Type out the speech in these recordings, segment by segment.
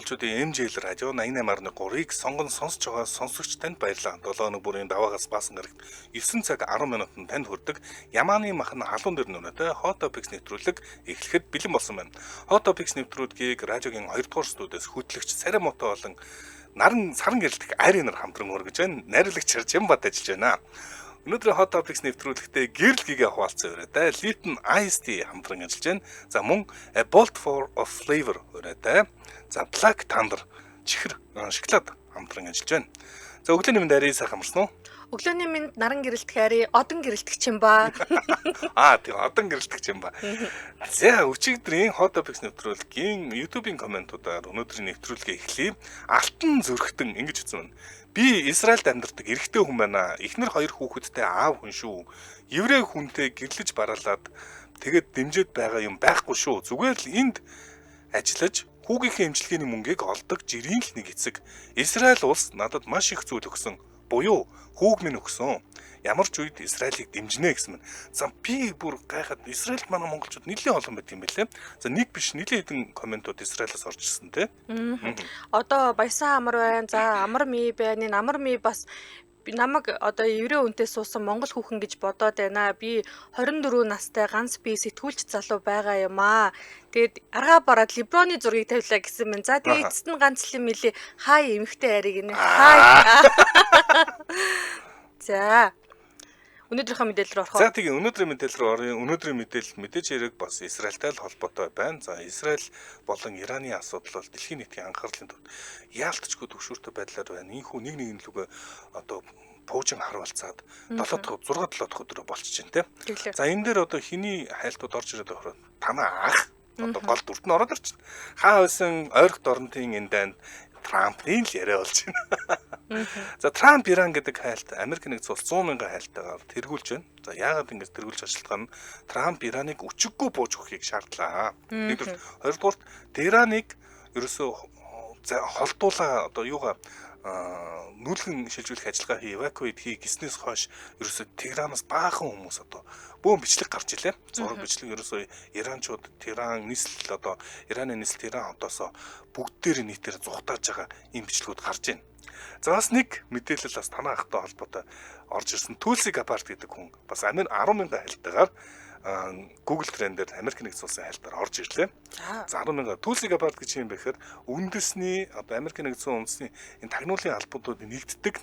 монголчуудын MJL радио 88.3-ыг сонгон сонсож байгаа сонсогч танд баярлалаа. 7 өнөө бүрийн даваагаас баасан гарагт 9 цаг 10 минутанд танд хүрдэг Ямааны махан халуун дээр нүрээтэй Hot Topics нэвтрүүлэг эхлэхэд бэлэн болсон байна. Hot Topics нэвтрүүлгийг радиогийн 2 дугаар студиэс хөтлөгч Царамото болон саран гэрэлтэх Ари нар хамтран өргөж байна. Найруулагч Чаржимбат ажиллаж байна. Өнөөдрийн Hot Topics нэвтрүүлэгтээ гэрэл гигээ хуваалцсан өрөөтэй Lipton Ice Tea хамтран ажиллаж байна. За мөн A Bolt of Flavor өрөөтэй Black Thunder чихэр шоколад хамтран ажиллаж байна. За өглөөний мэнд Ари сайхан амарсан уу? Өглөөний мэнд наран гэрэлтэх Ари, одон гэрэлтэх Чимба. Тийм одон гэрэлтэх Чимба. За өчигдрийн Hot Topics нэвтрүүлгийн YouTube-ийн комментуудаар өнөөдрийн нэвтрүүлгээ эхлэе. Алтан зөрхтөн ингэж хэлсэн байна. Би Израильд амьдардаг эрэгтэй хүн байна. Эхнэр 2 хүүхэдтэй аав хүн шүү. Еврей хүнтэй гэрлэж бараалаад тэгээд дэмжиж байгаа юм байхгүй шүү. Зүгээр л энд ажиллаж хүүгийнхээ эмчилгээний мөнгийг олдог жирийн л нэг эцэг. Израиль улс надад маш их зүйл өгсөн. Буюу хүүг минь өгсөн. Ямар ч үед Израилийг дэмжинэ гэсэн мэн. За би бүр гайхаад Израильд манай монголчууд нэлээд олон байт юм байлээ. За нэг биш нэлээд хэдэн комментууд Израилаас орж ирсэн те. Одоо баясан амар байна. За амар ми байна. Энэ амар ми бас намайг одоо еврей үнтэй суусан монгол хүүхэн гэж бодоод байна. Би 24 настай ганц би сэтгүүлч залуу байгаа юм аа. Тэгээд аргаа бараад либроны зургийг тавилаа гэсэн мэн. За тэгээд эцэст нь ганц л юм илээ. Хай эмхтэй ариг гинэ. Хай. За өнөөдрийнхөө мэдээлэл рүү орох. За тийм өнөөдрийн мэдээлэл рүү оръё. Өнөөдрийн мэдээлэл мэдээж хэрэг бас Израильтай л холбоотой байна. За Израиль болон Ираны асуудал бол дэлхийн нийтийн анхаарлын төвд яалтчгүй төвшөртэй байдлаар байна. Ийхүү нэг лүгэ одоо пуужин харуулцаад 7 дахь өдрөө болчихж байна те. За энэ дээр одоо хиний хайлтууд орж ирээд байгаа танаа ах одоо гол дүрт нь ороод ирчихсэн. Хаа байсан ойрхот орнотын эндээ Трампын л яриа болж байна. За Трамп Иран гэдэг хайлт Америк нэгдсэн улс 100 мянган хайлтаагаар тэргүүлж байна. За яагаад ингэж тэргүүлж ажиллагаа нь Трамп Ираныг өчиггүй бууж өгөхийг шаардлаа. Нэгдүгээр хоёрдугаар Ираныг ерөөсөө холдуулаа одоо юугаа нүүлгэн шилжүүлэх ажиллагаа эвакуэйт хийснээс хойш ерөөсөө Тегеранаас баахан хүмүүс одоо бөөн бичлэг гарч илээ. Зураг бичлэг ерөөсөө иранчууд Тегеран нийслэл одоо Ираны нийслэл Тегеран хотоосоо бүгдээр нийтээр зүхтааж байгаа ийм бичлэгүүд гарч байна. За бас нэг мэдээлэл бас танаа ахтай холбоотой орж ирсэн. Tulsi Gabbard гэдэг хүн бас 10 мянган хайлтаагаар Google Trend-ээр Америк нэгдсэн улсын хайлтаар орж ирлээ. За 10 мянган Tulsi Gabbard гэж юм бэхээр үндэсний одоо Америк нэгдсэн улсын энэ тагнуулын албуудыг нэгддэг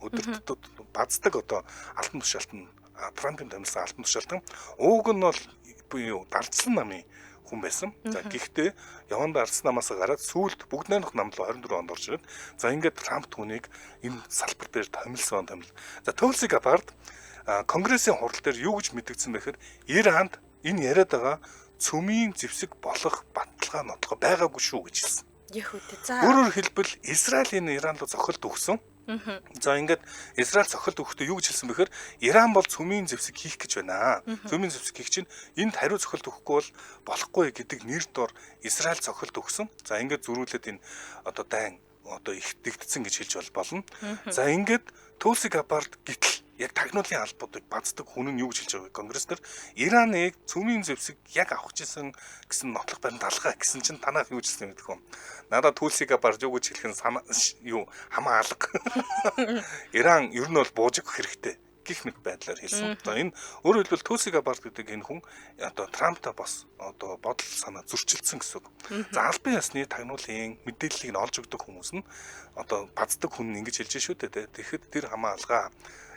өдөртөд баздаг одоо алтан тушаалтан Трампын томилсон алтан тушаалтан ууг нь бол буюу дардсан намын хүн байсан. За гэхдээ яванда ардсан намаас гараад сүүлд бүгд найрах нам руу 24 онд орж ирээд за ингээд Трамп түүнийг энэ салбар дээр томилсон. За Tulsi Gabbard Конгрессийн хурал дээр юу гэж мэдгдсэн бэхээр Иранд энэ яриад байгаа цөмийн зэвсэг болох баталгаа нотлого байгаагүй шүү гэж хэлсэн. За өөрөөр хэлбэл Израиль энэ Иранд руу цохилт өгсөн. За ингээд Израиль цохилт өгөхдөө юу гэж хэлсэн бэхээр Иран бол цөмийн зэвсэг хийх гэж байна. Цөмийн зэвсэг хийх чинь энд хариу цохилт өгөхгүй бол болохгүй гэдэг нэр дор Израиль цохилт өгсөн. За ингээд зөрүүлээд энэ одоо дайн одоо их дэгдсэн гэж хэлж болно. За ингээд Tulsi Gabbard гítэл яг тагнуулын албуудыг баздаг хүн нь юу гэж хэлж байгаа вэ? Конгресснэр Ираныг цөмийн зэвсэг яг авах гэсэн нотлох баримт алгаа гэсэн чинь танах юу гэж хэлсэн гэдэг юм. Надад Tulsi Gabbard юу гэж хэлэх нь хамаа алга. Иран ер нь бол бууж өгөх хэрэгтэй гэх мэт байдлаар хэлсэн. За энэ өөрөөр хэлбэл Tulsi Gabbard гэдэг энэ хүн одоо Трамптай бас одоо бодол санаа зөрчилдсөн гэсэн үг. За албан ёсны тагнуулын мэдээллийг нь олж өгдөг хүмүүс нь одоо баздаг хүн ингэж хэлж шүү дээ. Тэгэхэд тэр хамаа алгаа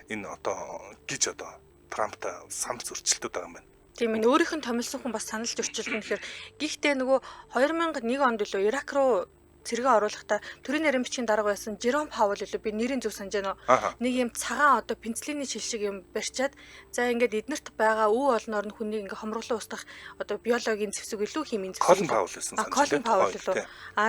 энэ одоо гэж одоо Трамптай санал зөрчилдөд байгаа юм байна. Тийм ээ өөрийнх нь томилсон хүн бас санал зөрчилдөн гэхээр гэхдээ нөгөө 2001 онд илүү Ирак руу цэргээ оруулахдаа төрийн нарийн бичгийн дарга байсан Жером Паул илүү би нэрийн зөв санаж байна. Нэг юм цагаан одоо пенцилины шил шиг юм барьчаад за ингээд эднэрт байгаа үе олноор нь хүнийг ингээд хомруулан устгах одоо биологийн зэвсэг илүү химийн зэвсэг. Колин Паул гэсэн санаж байна. Колин Паул илүү.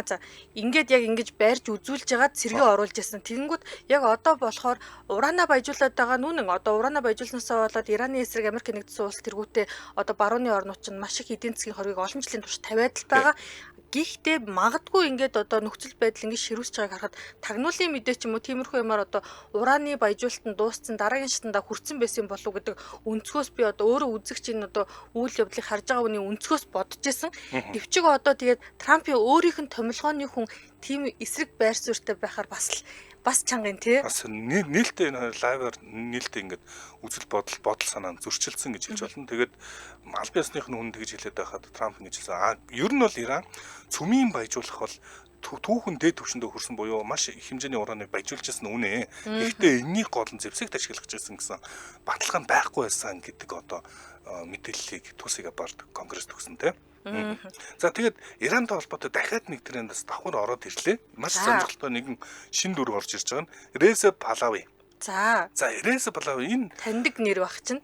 За ингээд яг ингэж барьж үзүүлж ягаад цэргээ оруулж ясан. Тэгэнгүүт яг одоо болохоор урана баяжуулаад байгаа нүнэн одоо урана баяжуулснасаа болоод Ираны эсрэг Америк нэгдсэн улс тэргүүтээ одоо барууны орнууд чинь маш их эдийн засгийн хоргийг олон жилийн турш тавиад л байгаа. Гэхдээ магадгүй ингээд одоо нөхцөл байдал ингээд ширүүсж байгааг харахад тагнуулын мэдээ ч юм уу тиймэрхүү юмар одоо ураны баяжуулалтанд дууссан дараагийн шатанда хүрсэн байсан болов уу гэдэг өнцгөөс би одоо өөрөө үзэгчийн одоо үйл явдлыг харж байгаа хүний өнцгөөс бодож исэн. Гэвчиг одоо тэгээд Трампын өөрийнх нь томилгооны хүн тийм эсрэг байр суурьтай байхаар бас чанга юм тий. Бас нээлттэй энэ лайваар нээлттэй ингээд үзэл бодол санаа зөрчилдсөн гэж хэлж болно. Тэгээд албан ёсных нь хүн тэгж хэлээд байхад Трамп ингэж хэлсэн. Ер нь бол Иран цөмийн баяжуулах бол түүхэн дээд түвшиндээ хүрсэн буюу маш их хэмжээний урааныг баяжуулж ирсэн үнэ. Гэхдээ энэний гол нь зэвсэгт ашиглаж ирсэн гэсэн баталгаа нь байхгүй байсан гэдэг одоо мэдээллийг тусыг бард конгресс төгсөн тий. За тэгээд Ирантай холбоотой дахиад нэг трендээс давхар ороод ирлээ. Маш сонирхолтой нэгэн шин дүр орж ирж байгаа нь Резеп Палави. За Резеп Палави энэ таньдаг нэр баг чинь.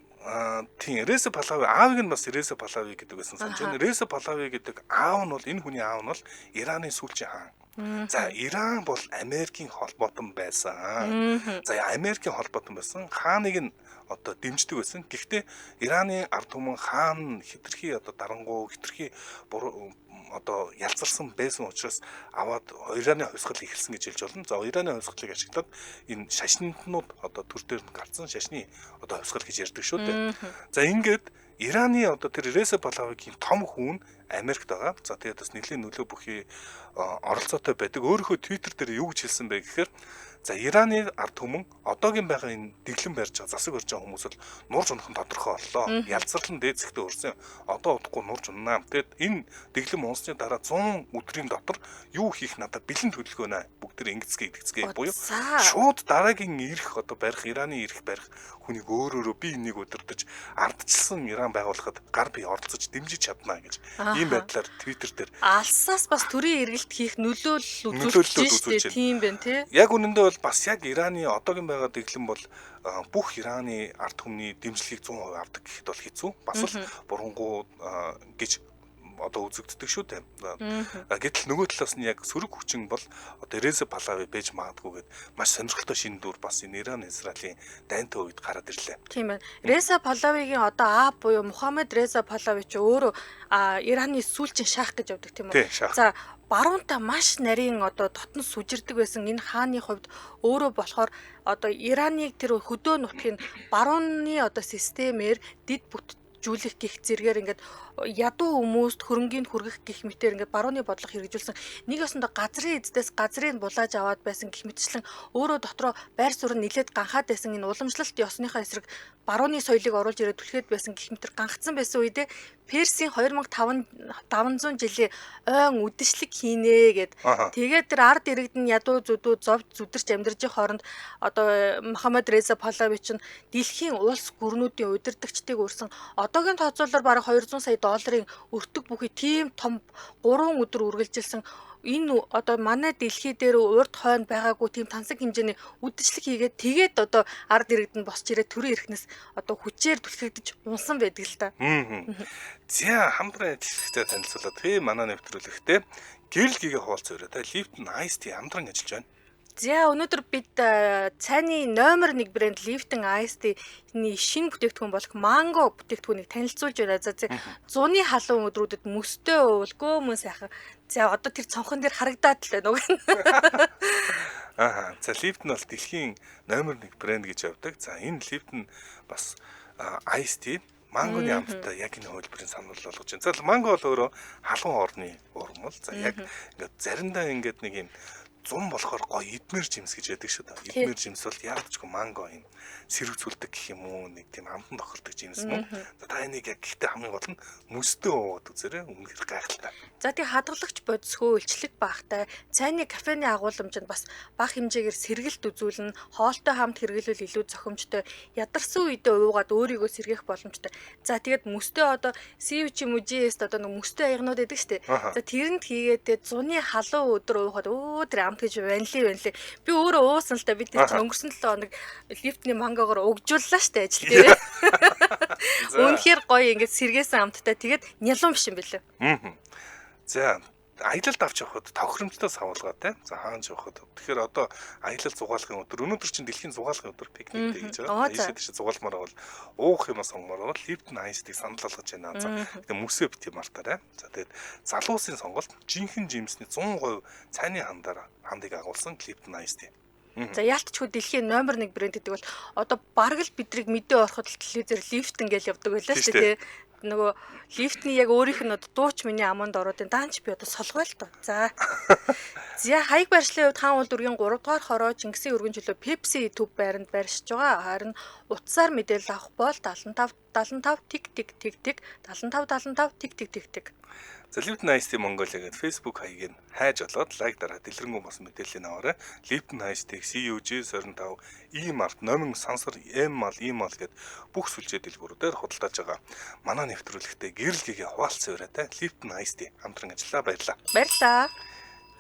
Тийм Резеп Палави аавыг нь бас Резеп Палави гэдэг байсан санаж байна. Резеп Палави гэдэг аав нь бол энэ хүний аав нь бол Ираны сүүлчийн хаан. За Иран бол Америкийн холбоотон байсан. За Америкийн холбоотон байсан хааныг нь одоо дэмждэг байсан. Гэхдээ Ираны ард түмэн хаан хитрхи одоо дарангуу хитрхи одоо ялцарсан байсан учраас аваад Ираны хувьсгал эхэлсэн гэж хэлж болно. За Ираны хувьсгалыг ашиглаад энэ шашнтнууд одоо төр дээр нь гарсан шашны одоо хувьсгал гэж ярьдаг шүү дээ. За ингээд Ираны одоо тэр Резеп Палавигийн том хүн Америкт байгаа. За тэгээд бас нэлийн нөлөө бүхий оролцоотой байдаг. Өөрийнхөө Twitter дээр юу гэж хэлсэн бэ гэхээр за Ираны ард түмэн одоогийн байгаа энэ дэглэм барьж байгаа засаг барьж байгаа хүмүүс бол нурж унах нь тодорхой боллоо. Ялцрал нь дээд зэгтээ өрсөн. Одоо удахгүй нурж унаа. Тэгэд энэ дэглэм унсны дараа 100 өдрийн дотор юу хийх надад бэлэн төлөвлөгөө нэ. Бүгд тэр ингэцгээ буюу шууд дараагийн ирэх одоо барих Ираны ирэх барих хүнийг өөрөөрөө би энийг удирдах ардчилсан Иран байгуулахад гар бие оролцож дэмжиж чадна гэж ийм байдлаар Twitter дээр алсаас бас төрийн эргэлт хийх нөлөөлөл үзүүлж тийм байна тий. Яг үнэндээ бол бас яг Ираны одоогийн байгаа дэглэм бол бүх Ираны ард түмний дэмжлэгийг 100% авдаг гэхэд бол хэцүү. Бас л бурангуу гэж одоо үзэгддэг шүү дээ. Гэтэл нөгөө талаас нь яг сөрөг хүчин бол одоо Резеп Палави байж магадгүй гэд маш сонирхолтой шинэ дүр бас энэ Иран Израилийн дайнтай үед гараад ирлээ. Тийм байна. Резеп Палавигийн одоо аав буюу Мухаммед Реза Палави ч өөрөө Ираны сүүлчийн шах гэж явдаг тийм үү. За баруунта маш нарийн одоо дотнос сүжирдэг байсан энэ хааны хувьд өөрөө болохоор одоо Ираныг тэр хөдөө нутгийн барууны одоо системээр дид бүтжүүлэх гих зэргээр ингээд ядуу хүмүүст хөрөнгийн хүргэх гих мэтээр ингээд барууны бодлого хэрэгжүүлсэн нэг ёсондоо газрын эздээс газрыг булааж аваад байсан гих мэтчлэн өөрөө дотроо байр суурь нилээд ганхаад байсан энэ уламжлалт ёсныхаа эсрэг барууны соёлыг оруулж ирээд түлхээд байсан гих мэтэр гангацсан байсан үедээ Персийн 2500 жилийн ойн үдэшлэг хийнэ гэд. Тэгээд тэр ард иргэдэн ядуу зүдүү зовж зүдэрч амьдарч хооронд одоо Мухаммед Реза Палави чинь дэлхийн улс гүрнүүдийн удирдагчдыг өрсөн одоогийн тооцоолоор бараг 200 сая долларын өртөг бүхий тийм том 3 өдөр үргэлжилсэн энэ одоо манай дэлхий дээр урд хойно байгаагүй тийм тансаг хэмжээний үдшилэг хийгээд тэгээд одоо ард иргэдэнд босч ирээд төрийн эрхнээс одоо хүчээр түлхэгдэж унсан байдаг л та. За хамтран ажиллагчтай танилцуулаад манай нэвтрүүлэгтээ гэрэл гээгээ хуваалцсан өрөө. Lipton Ice Tea хамтран ажиллаж байна. За өнөөдөр бид цайны номер 1 брэнд Lipton Ice Tea-ний шинэ бүтээгдэхүүн болох манго бүтээгдэхүүнийг танилцуулж байна. За зуны халуун өдрүүдэд мөстэй өвөлгөө мөн сайхан. За одоо тэр цонхон дээр харагдаад л байна уу? За Lipton бол дэлхийн номер 1 брэнд гэж явдаг. За энэ Lipton бас Ice Tea мангоны амттай яг энэ хөлбөрийн санал болгож байна. За манго бол өөрөө халуун орны урмал. За яг ингээд заримдаа ингээд нэг юм зум болохоор гоё эдмэр жимс гэж яддаг шүү дээ. Эдмэр жимс бол яалтчгүй манго юм сэргцүүлдэг гэх юм уу нэг тийм амтан тохирдог жимс мөн. За та энийг яг гэхдээ хамгийн гол нь мөстэй уугаад үзээрэй. Үнэхээр гайхалтай. За тий хадгалагч бодис хөөлчлэг багтай цайны кафены агуулмжинд бас бага хэмжээгээр сэргэлт үзүүлнэ. Хоолтой хамт хэрэглүүл илүү зохимжтой. Ядарсан үедээ уугаад өөрийгөө сэргээх боломжтой. За тэгээд мөстэй одоо CVC мужиэст одоо нэг мөстэй аягнууд байдаг шүү дээ. За тэрэнд хийгээд зуны халуун өдөр уухад өө тэр амт гэж ванли. Би өөрөө уусан л та бид тэр чинь өнгөрсөн 7 хоног Lipton-ийн мангогоор угжууллаа штэ ажил дээр. Үнэхээр гоё ингээд сэргээсэн амттай тэгээд нялуун биш юм билээ. За аялалд авч явахад тохиромжтой савуулгаатай. За хаанч явахад. Тэгэхээр одоо аялал зугаалгын өдөр. Өнөөдөр чинь дэлхийн зугаалгын өдөр пикник дэй гэж байгаа. Ийшээ тийш зугаалмаар бол уух юм сонгомоор бол Lipton Ice-ийг санал болгож байна. За тэгээ мөсөө бити мартаарай. За тэгээд залуусын сонголт жинхэнэ жимсний 100% цайны хандыг агуулсан Lipton Ice. За яалтчгүй дэлхийн номер 1 брэнд гэдэг бол одоо бараг л бидрийг мэдээ ороход телевизээр Lipton гэж явдаг байлаа шүү дээ. Нөгөө лифтний яг өөрийнх нь одоо дууч миний аманд ороод даанч би одоо солгоё л доо. За. За хаяг барьшлын хувьд хаан уул дүүргийн 3 дугаар хороо Чингисийн өргөн чөлөө Pepsi төв байранд байршиж байгаа. Харин утсаар мэдээлэл авах бол 75 75 тик тик тик тик 75 75 тик тик тик тик. За Lipton Ice Mongolia гэдэг Facebook хаягийг хайж олоод лайк дараа дэлгэрэнгүй бас мэдээллийн аваарай. Lipton Ice-ийг CUG25 E-Mart номин сансар M-Mall E-Mall гэдэг бүх сүлжээ дэлгүүрүүдээр худалдаж байгаа. Манай нэвтрүүлэгтээ гэрэлгийн хуваалцсан өрөөтэй Lipton Ice хамтран ажиллаа баярлаа. Баярлаа.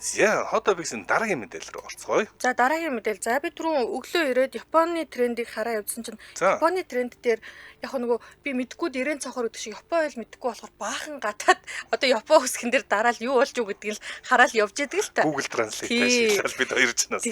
За hot topics-ийн дараагийн мэдээлэл рүү орцгоё. За дараагийн мэдээлэл. За би түрүүн өглөө ирээд Японы трендийг хараа явдсан чинь Японы тренд дээр яг нөгөө би мэдгүй дэрэн цохор гэдэг шиг Япон ойл мэдгүй болохоор баахан гатаад одоо Япон үсгэн дээр дараал юу болж юу гэдгийг л хараал явж идэг л та. Google Translate-ээр бид хоёр чанаас.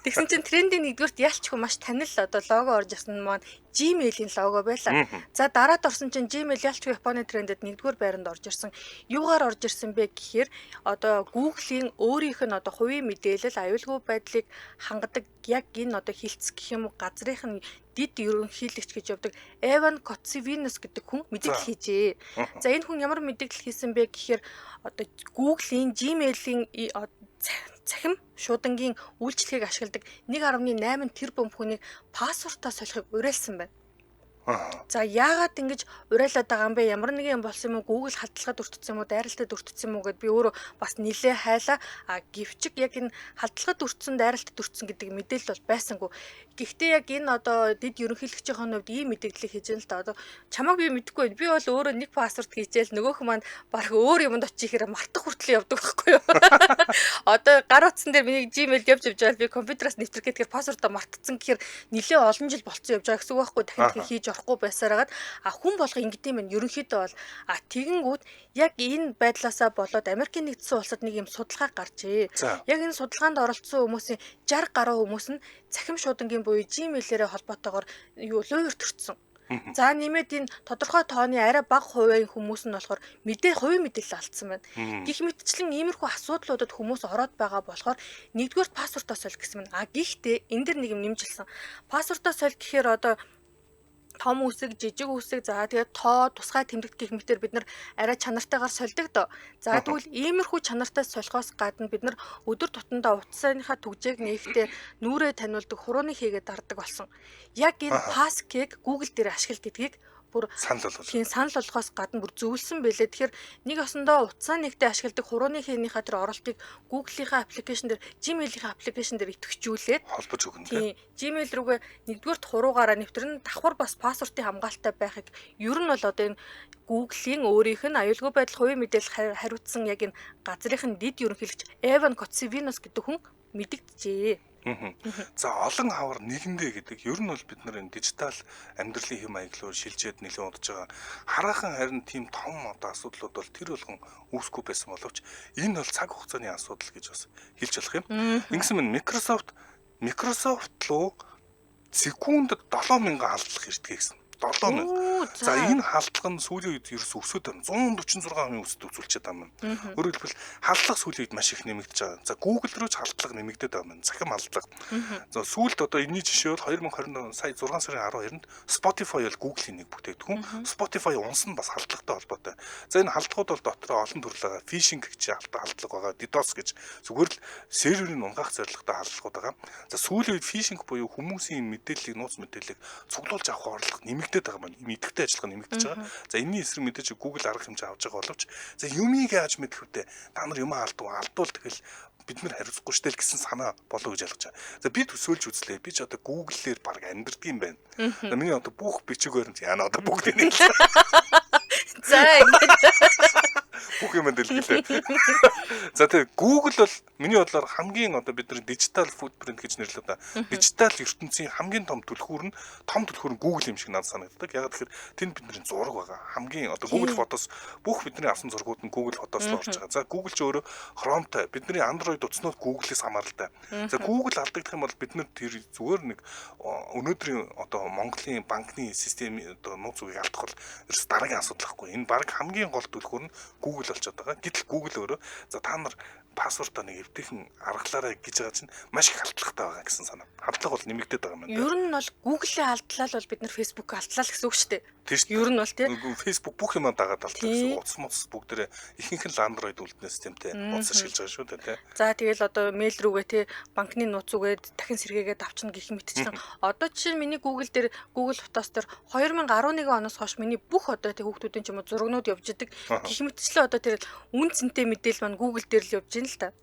Тэгсэн чинь трендийн нэгдүгürt ялчгүй маш танил одоо лого орж ирсэн маань Gmail-ийн лого байлаа. За дараад орсон чинь Gmail ялчгүй Японы трендэд нэгдүгээр байранд орж ирсэн. Юугаар орж ирсэн бэ гэхээр одоо Google-ийн өөрийнх нь одоо хувийн мэдээлэл аюулгүй байдлыг хангадаг яг энэ одоо хилцэх гэх юм уу газрынх нь дид ерөнхийлөгч гэж явдаг Evan Kotsivinos гэдэг хүн мэдээлэл хийжээ. За энэ хүн ямар мэдээлэл хийсэн бэ гэхээр одоо Google-ийн Gmail-ийн цахим шуудангийн үйлчлэгийг ашигладаг 1.8 тэрбум хүнийг пассвортоо солихыг уриалсан байна. За яагаад ингэж уриалаад байгаа юм бэ? Ямар нэгэн болсон юм уу? Google халдлагад өртсөн юм уу? Дайралтад өртсөн юм уу гэд би өөрөө бас нилээ хайлаа. Гэвчиг яг энэ халдлагад өртсөн, дайралтад өртсөн гэдэг мэдээлэл бол байсангүй. Гэхдээ яг энэ одоо дид ерөнхийлөгчийн хувьд ийм мэдээлэл хийж байна л да. Одоо чамайг би мэдэхгүй байна. Би бол өөрөө нэг пассворд хийжээл нөгөөх маань баг өөр юмд очихээр мартах хүртэл явдаг байхгүй юу? Одоо гар утсан дээр миний Gmail явж байгаа би компьютераас нэвтрэх гэхээр пассвордоо мартцсан гэхээр нилээ олон жил болцсон явж байгаа гэсэн үг байхгүй. Дахин хийж орохгүй байсараад хүн болго ингэдэм байх. Ерөнхийдөө бол тэгэнгүүт яг энэ байдлаасаа болоод Америкийн нэгдсэн улсад нэг юм судалгаа гарчээ. Яг энэ судалгаанд оролцсон хүмүүсийн 60 гаруй хүмүүс нь цахим шуудангийн буюу Gmail-ээрээ холбоотойгоор луйвер төрсөн. За нэмээд энэ тодорхой тооны арай бага хувийн хүмүүс нь болохоор хувийн мэдээлэл алдсан байна. Гэх мэтчлэн иймэрхүү асуудлуудад хүмүүс ороод байгаа болохоор нэгдүгээр пассвортоо солих гэсэн байна. Гэхдээ энэ дэр нэг юм нэмжилсэн. Пассвортоо солих гэхээр одоо том үсэг, жижиг үсэг, за тэгээд тоо, тусгай тэмдэгт гэх мэтээр бид нар арай чанартайгаар сольдог доо. За тэгвэл иймэрхүү чанартай солихоос гадна бид нар өдөр тутамдаа утасныхаа түгжээг нээхдээ нүрээ таниулдаг, хурууны хийгээд дардаг болсон. Яг энэ паскийг Google дээр ашигла гэдгийг бүр санал болгохоос гадна бүр зөвлөсөн байлээ. Тэгэхээр нэг осондоо утсаа нэгтээ ашигладаг хурууны хээнийхээ тэр оролтыг Google-ийнхаа аппликейшн дээр, Gmail-ийнхаа аппликейшн дээр идэвхжүүлээд холбож өгнө тийм. Gmail рүүгээ нэгдүгээр хуруугаараа нэвтрэн давхар бас пассвортын хамгаалалтай байхыг ер нь бол одоо энэ Google-ийн өөрийнх нь аюулгүй байдал хувийн мэдээлэл хариуцсан яг энэ газрынх нь дид ерөнхийлөгч Evan Kotsivinos гэдэг хүн мэдэгджээ. За олон хавар нэгэндээ гэдэг ер нь бол бид нар энэ дижитал амьдралын хэм маяглалаар шилжээд нэлээд удаж байгаа. Хараахан харин тийм том одоо асуудлууд бол тэр болгон үүсэхгүй байсан боловч энэ бол цаг хугацааны асуудал гэж бас хэлж болох юм. Ингэсэн мэт Microsoft руу секундэд 7000 халдлага ирдэг гэсэн. 7000. За энэ халдлага нь сүүлийн үед ерөөс өсөд байна. 146% өсөд үзүүлчихэд байгаа юм. Өөрөөр хэлбэл халдлага сүүлийн үед маш их нэмэгдэж байгаа. За Google руу ч халдлага нэмэгдээд байгаа юм. Захим халдлага. За сүүлд одоо энэний жишээ бол 2020 сая 6 сарын 12-нд Spotify бол Google-ийн нэг бүтээгдэхүүн. Spotify унс нь бас халдлагатай холбоотой. За энэ халдлагууд бол дотроо олон төрлөө phishing гэж халдлага байгаа. DDoS гэж зүгээр л серверийг унгаах зорилготой халдлагууд байгаа. За сүүлийн үед phishing буюу хүмүүсийн мэдээллийг, нууц мэдээллийг цуглуулж авах орлого нэмэгдээд байгаа маань мэдгтэй ажиллагаа нэмэгдэж байгаа. За энэний эсрэг мэдээж Google арга хэмжээ авч байгаа боловч за юмыг яаж мэдэх вүдэ та нар юм алдвал тэгэл бид нар хариуцахгүй штэ л гэсэн санаа болоо гэж ялгаж байгаа. За би төсөөлж үзлээ. Би ч одоо Google-ээр баг амьддаг юм байна. За миний одоо бүх бичиг баримт яана одоо бүгдийг нэг. За ингэж бүх юм дэлгэлээ. За тэгээ Google бол миний бодлоор хамгийн одоо бидний дижитал футпринт гэж нэрлэдэг да. Дижитал ертөнцийн хамгийн том түлхүүр нь Google юм шиг надад санагддаг. Яг тэгэхээр тэнд бидний зураг байгаа. Хамгийн одоо Google Photos бүх бидний авсан зургууд нь Google Photos руу орж байгаа. За Google ч өөрөө Chromeтай бидний Android утаснууд Google-ээс хамааралтай. За Google алдагдах юм бол бид нар тэр зүгээр нэг өнөөдрийн одоо Монголын банкны систем одоо нууц үгийг алдах бол ерөөс дараагийн асуудал байхгүй. Энэ баг хамгийн гол түлхүүр нь Google болчиход байгаа. Гэтэл Google өөрөө за та нар пассвортоо нэг эвтэйхэн аргалаарай гэж байгаа чинь маш их халдлагатай байгаа гэсэн санаа. Халдлага бол нэмэгдээд байгаа юм байна. Ер нь бол Google-ийн алдлаа бол бид нар Facebook алдлаа л гэсэн үг шүү дээ. Тийм шүү дээ. Ер нь бол тийм. Facebook бүх юм дагаад алдсан гэсэн. Утас моц бүгдээрээ ихэнх нь Android үлдэнэ системтэй утас ашиглаж байгаа шүү дээ, тийм. За тэгэл одоо мэйл рүүгээ тий банкны нууц үгээд дахин сэргээгээд авчна гэх мэтчлэн одоо жишээ нь миний Google дээр Google Photos дээр 2011 оноос хойш миний бүх одоо тий хүүхдүүдийн ч юм уу зургнууд явж идэг гэх мэтчлэн одоо тэр үн цэнтэй мэдээлэл маань Google дээр л явж ийн л та.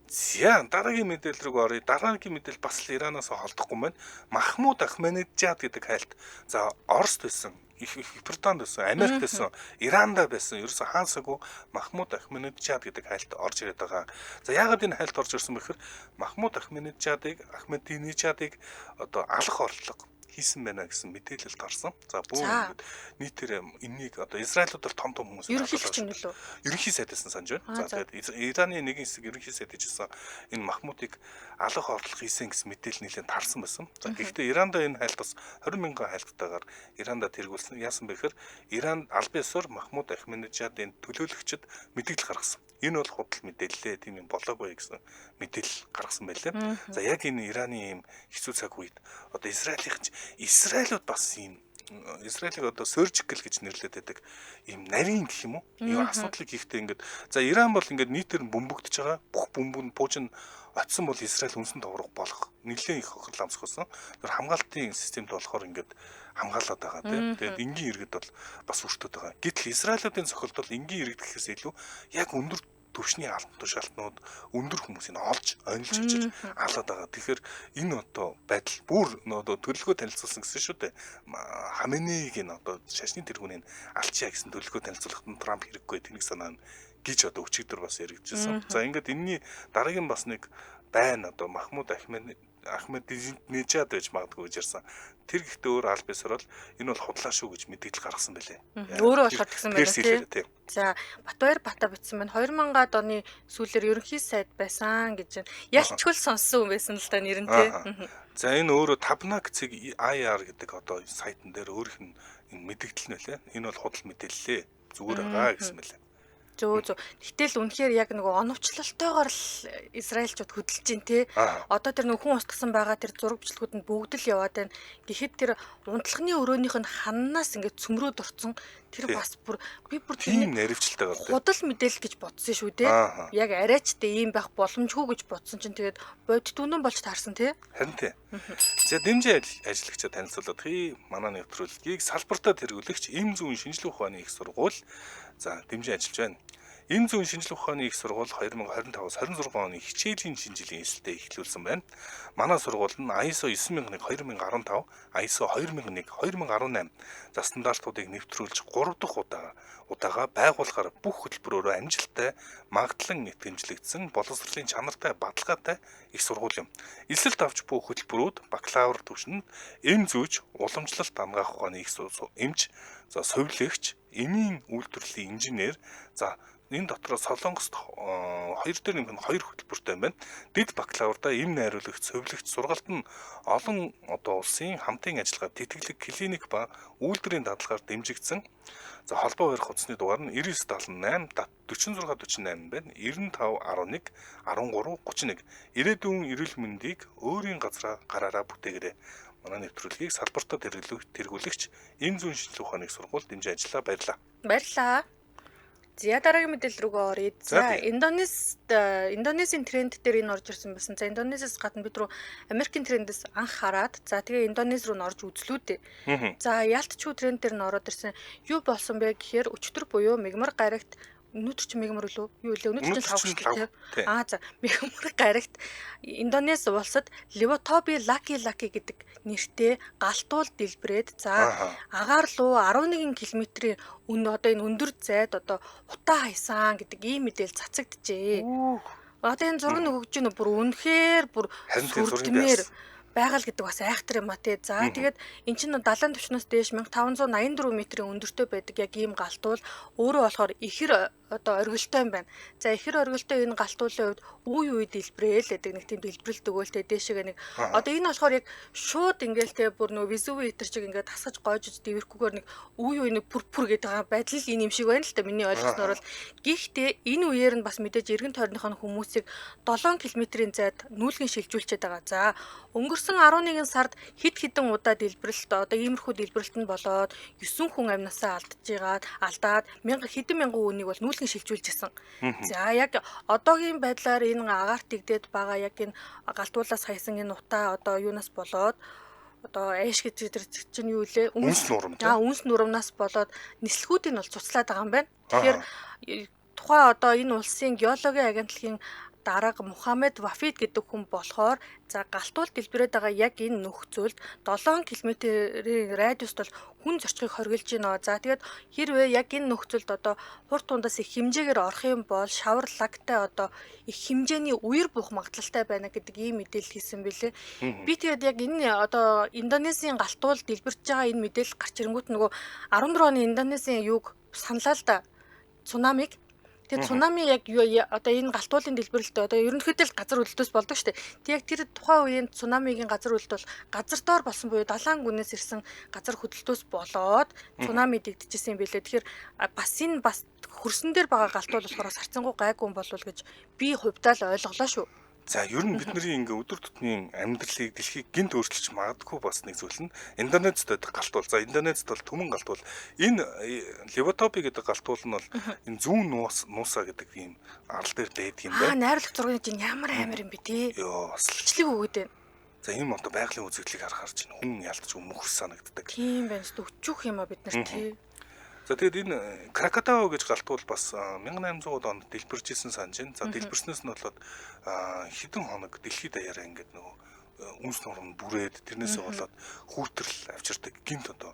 За дараагийн мэдээлэл рүү оръё. Дараагийн мэдээлэл бас л Иранаас холдохгүй байна. Махмуд Ахмадинежад гэдэг хайлт. За Оросд байсан, их Британд байсан, Америкт байсан, Иранд байсан. Ерөөсө хаансаагүй Махмуд Ахмадинежад гэдэг хайлт орж ирээд байгаа. За яагаад энэ хайлт орж ирсэн бэхээр Махмуд Ахмадинежадыг одоо алах орлого хийсэн байна гэсэн мэдээлэлд орсон. За бүү ингээд нийтээр энэнийг одоо Израилууд бол том хүмүүс ерөнхий сайдсан санаж байна. За тэгээд Ираны нэгэн хэсэг ерөнхий сайд хийжсэн энэ Махмудыг алах орлого хийсэн гэсэн мэдээлэл нэлээд тарсан байсан. За гэхдээ Иранда энэ хайлт бас 20 мянган хайлттайгаар Иранда тэргүүлсэн. Яасан бэхээр Иранд албан ёсоор Махмуд Ахмадинежадын төлөөлөгчд мэдээлэл гаргасан. Энэ бол худал мэдээлэлээ тийм юм болоогүй гэсэн мэдээлэл гаргасан байлээ. За яг энэ Ираны ийм хэцүү цаг үед одоо Израилууд бас ийм Израилийг одоо surgical гэж нэрлэдэг байдаг ийм нарийн гэх юм уу? Ийм асуудлыг хийхдээ ингээд за Иран бол ингээд нийтээр нь бөмбөгдөж байгаа. Бүх бөмбөг нь буужин очсон бол Израиль үнсэн товрог болох нэлээд их хохирломсох болсон. Тэр хамгаалтын системд болохоор ингээд хамгаалаад байгаа тийм. Тэгээд энгийн иргэд бол бас өртөд байгаа. Гэтэл Израилуудын цохилт бол энгийн иргэд гэхээс илүү яг өндөр төвшний албан тушаалтнууд өндөр хүмүүсийг олж онилж бичиж алаад байгаа. Тэгэхээр энэ одоо байдал бүр одоо төлөвлөгөө танилцуулсан гэсэн шүү дээ. Хаменеиг нь одоо шашны тэргүүнийг алчаа гэсэн төлөвлөгөө танилцуулахад нь Трамп хэрэггүй тэнийг санаа гэж одоо өчигдөр бас яригдчихсан. За ингээд энэний дараагийн бас нэг байна одоо Махмуд Ахмадинежад байж магадгүй гэж ярьсан. Тэр гэхдээ өөр аль бисар бол энэ бол худлаа шүү гэж мэдээлэл гаргасан байлээ. Өөрөө болохоор тэгсэн байна тийм. За Батбаяр Бата бичсэн байна. 2000-ад оны сүүлээр ерөнхий сайд байсан гэж байна. Ялчгүй сонссон хүн байсан л та нэр нь тийм. За энэ өөрөө Tabnak.ir гэдэг одоо сайтн дээр өөрийнх нь мэдээлэл нь байлээ. Энэ бол худал мэдээлэлээ зүгээр байгаа гэсэн байлээ. Зөө. Гэтэл үнэхээр яг нөгөө оновчлолтойгоор л Израильчууд хөдөлж чинь тий. Одоо тэр нөгөө хүн устгасан байгаа тэр зураг бичлэгүүд нь бүгд л яваад байна. Гэхдээ тэр унтлагын өрөөнийх нь ханнаас ингээд цөмрөөд орцсон тэр бас бүр би бүр тийм наривчлалтай гардаг. Худал мэдээлэл гэж бодсон шүү тий. Яг арайчтай ийм байх боломжгүй гэж бодсон чинь тэгээд бодит үнэн болж таарсан тий. Харин тий. За дэмжээ ажиллагчид танилцуулаад манай нэвтрүүлгийг салбартаа тэргүүлэгч Эм зүүн шинжилгээ ухааны их сургууль за дэмжээ ажиллаж байна. Эм зүүн шинжилгээ ухааны их сургууль 2025-аас 26 оны хичээлийн шинжилгээ эсэлтэд эхлүүлсэн байна. Манай сургууль нь ISO 9001:2015, ISO 2001:2018 за стандартуудыг нэвтрүүлж 3 дахь удаага байгуулахаар бүх хөтөлбөрөөрөө амжилттай магадлан итгэмжлэгдсэн боловсролын чанартай баталгаатай их сургууль юм. Эсэлт авч буй хөтөлбөрүүд бакалавр түвшинд эм зүүж уламжлалт ангаах ухааны их эмч, за совилогч, эмийн үйлдвэрлэлийн инженер, за энэ дотор Солонгост 2 дээр нэмэх нь 2 хөтөлбөртэй байна. Дэд бакалаврда эм найруулагч, совилогч сургалт нь олон одоо улсын хамтын ажиллагаа, тэтгэлэг, клиник ба үйлдвэрийн дадлагаар дэмжигдсэн. За холбоо барих утасны дугаар нь 9978 4648 байна. 9511 1331. Ирээдүйн эрүүл мэндийг өөрийн газраа гараараа бүтээгээрэй. Манай нэвтрүүлгийг салбартаа тэргүүлэгч Эм зүүн шинжилгээ ухааны их сургууль дэмжиж ажиллаа. Баярлалаа. За дараагийн мэдээлэл рүүгээ оръё. За Индонезийн тренд дээр энэ орж ирсэн байсан. За Индонезиас гадна бид рүү Америкийн трендээс анх хараад за тэгээ Индонез руу н орж үзлүүдээ. За ялтчгүй тренд дээр н ороод ирсэн. Юу болсон бэ гэхээр өчтөр буюу мигмар гарагт өнөөдөр чи мегмөр лөө юу лээ өнөөдөр чи Өнөөдөр чинь савгч лав. тий. За мегмөр гарагт Индонез улсад Левотоби Лаки гэдэг нэртэй галтуул дэлбэрээд за Ааха. агаар руу 11 км-ийн одоо энэ өндөр зайд одоо утаа хайсан гэдэг ийм мэдээлэл цацагджээ. Одоо энэ зураг нь өгж гинэ бүр үнэхээр бүр Харин тийм зургийг сүрдмээр яасан? байгаль гэдэг бас айхтар юм а тий. За тэгээд эн чинь 70 түвшнээс дээш 1584 метрийн өндөртэй байдаг яг ийм галтуул өөрөө болохоор ихэр одоо оргилтой юм байна. За ихэр оргилтой энэ галтуулын хувьд үе үе дэлбрээл гэдэг нэг тийм дэлбэрэлт өгөөлтэй дээшээгээ нэг одоо энэ болохоор яг шууд ингээл тий бүр нөгөө Везуви хэтэр чиг ингээд тасгаж гоожж дэвэрхгүйгээр нэг үе үе нэг пүр гэдэг байдал энэ юм шиг байна л да миний ойлгосноор бол гэхдээ энэ үеэр нь бас мэдээж эргэн тойрныхоо хүмүүсийг 7 км-ийн зайд нүүлгэн шилжүүлчихэд байгаа. За өнгөрсөн 11 сард хид хідэн удаа дэлбэрэлт одоо иймэрхүү дэлбэрэлт нь болоод 9 хүн амнасаа алдаад хэдэн мянган үнийг бол нүүлгэн шилжүүлжсэн. За яг одоогийн байдлаар энэ агаарт игдээд байгаа яг энэ галтуулаас хаясан энэ утаа одоо юунаас болоод одоо айш гэж чинь юу лээ Үнс нурам. үнс нурамнаас болоод нислэгүүдийг бол цуцлаад байгаа юм байна. Тэгэхээр тухайн одоо энэ улсын геологийн агентлагийн дарга Мухаммед Вафид гэдэг хүн болохоор за галтуул дэлбэрээд байгаа яг энэ нөхцөлд 7 км-ийн радиуст бол хүн зорчгийг хоригдж байна. За тэгээд хэрвээ яг энэ нөхцөлд одоо хурд тундаас их хэмжээгээр орох юм бол шавар лагтай одоо их хэмжээний үер бух магадлалтай байна гэдэг ийм мэдээлэл хийсэн бэлээ. Би тэгээд яг энэ одоо Индонезийн галтуул дэлбэрч байгаа энэ мэдээлэл гарч ирэнгүүт нөгөө 14 оны Индонезийн юг саналаа л да цунамиг. Тэгээд цунами яг одоо энэ галтуулын дэлбэрэлтэй одоо ерөнхийдөө газар хөдлөлтөөс болдог шүү дээ. Тэг яг тэр тухайн үеийн цунамигийн газар хөдлөлт бол газар доор болсон буюу далайн гүнээс ирсэн газар хөдлөлтөөс болоод цунами дэгдэжсэн юм билээ. Тэгэхээр бас хөрсөн дээр байгаа галтуул болохоор сарцангуй гайгүй юм болов гэж би хувьдаа л ойлголоо шүү. За ер нь бидний ингээ өдөр тутмын амьдралыг дэлхийг гинт өөрчилж магадгүй бас нэг зүйл нь Индонезд байдаг галтуул. За Индонезд бол түмэн галтуул. Энэ Левотоби гэдэг галтуул нь бол энэ зүүн нуусаа гэдэг ийм арал дээр дээд юм байна. Найруулга зургийн чинь ямар амар юм бэ тий. Йоо бас Бичлэг өгөөд байна. за энэ одоо байгалийн үзэгдлийг харахаар чинь хүн ялтч мөнх санагддаг. Тийм байна. Өчүүх юм а бид нар тий. За тэгээд энэ Кракатау гэж галтуул бас 1800-аад онд дэлбэржсэн санаж байна. За дэлбэрснээс нь болоод хэдэн хоног дэлхийд даяараа ингээд нөгөө үнс нурам бүрээд тэрнээсээ болоод хүүтрэл авчирдаг гинт одоо